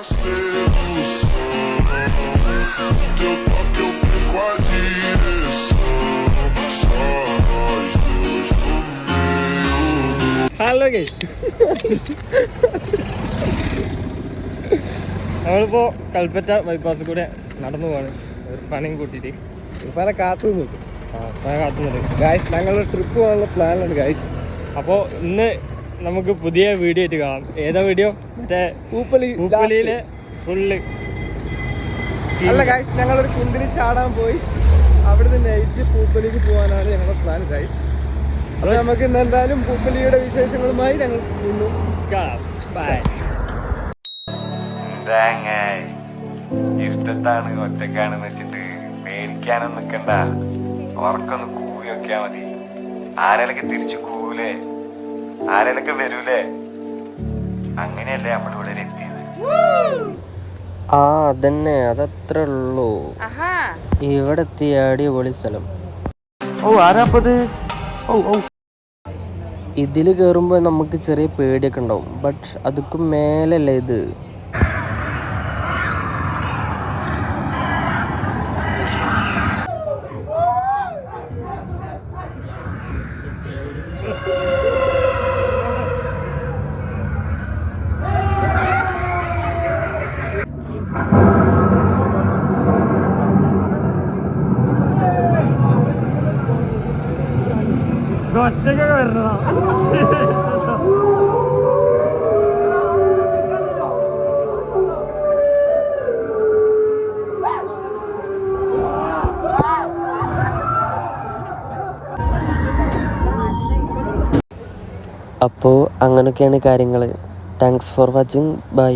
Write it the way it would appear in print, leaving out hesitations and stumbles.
Hello guys, നമ്മളിപ്പോ Kalpetta bypass കൂടെ നടന്നു പോവാണ്. ഇർഫാനെയും കൂട്ടിയിട്ട്. ഇർഫാനെ കാത്തു നിന്നിട്ട് കാത്തുന്നത് ഗൈസ്. ഞങ്ങൾ ട്രിപ്പ് പോകാനുള്ള പ്ലാനാണ് ഗൈസ്. അപ്പോൾ ഇന്ന് നമുക്ക് പുതിയ വീഡിയോ ആയിട്ട് കാണാം. ഏതാ വീഡിയോ? മറ്റേ പൂപ്പലിയിലെ ഫുള്ള് അല്ല ഗൈസ്, ഞങ്ങളൊരു കുണ്ടിന് ചാടാൻ പോയി അവിടുന്ന് നൈറ്റ് പൂപ്പലിക്ക് പോകാനാണ് ഞങ്ങളുടെ പ്ലാൻ ഗൈസ്. അപ്പോൾ നമുക്ക് ഇന്ന് എന്തായാലും പൂപ്പലിയുടെ വിശേഷങ്ങളുമായി ഞങ്ങൾ വീണ്ടും കാണാം. ബൈ. ഇരുട്ടത്താണ്, ഒറ്റക്കാണെന്ന് വെച്ചിട്ട് പേടിക്കാനൊന്നും നിൽക്കണ്ട. ഉറക്കൊന്ന് കൂവി വെക്കാ മതി. ആരേലൊക്കെ തിരിച്ചു കൂവൂലേ, ആരേലൊക്കെ വരൂലേ. അങ്ങനെയല്ലേ നമ്മളിവിടെ എത്തിയത്. ആ അതന്നെ, അതത്രേ ഉള്ളൂ. ഇവിടെ എത്തിയ അടിപൊളി സ്ഥലം. ഓ ആരാപ്പത്? ഓ ഓ ഇതിൽ കയറുമ്പോൾ നമുക്ക് ചെറിയ പേടിയൊക്കെ ഉണ്ടാവും. ബട്ട് അതൊക്കെ മേലല്ലേ ഇത്. ഒറ്റക്കൊക്കെ വരണതാ. അപ്പോൾ അങ്ങനെയൊക്കെയാണ് കാര്യങ്ങൾ. Thanks for watching. ബൈ.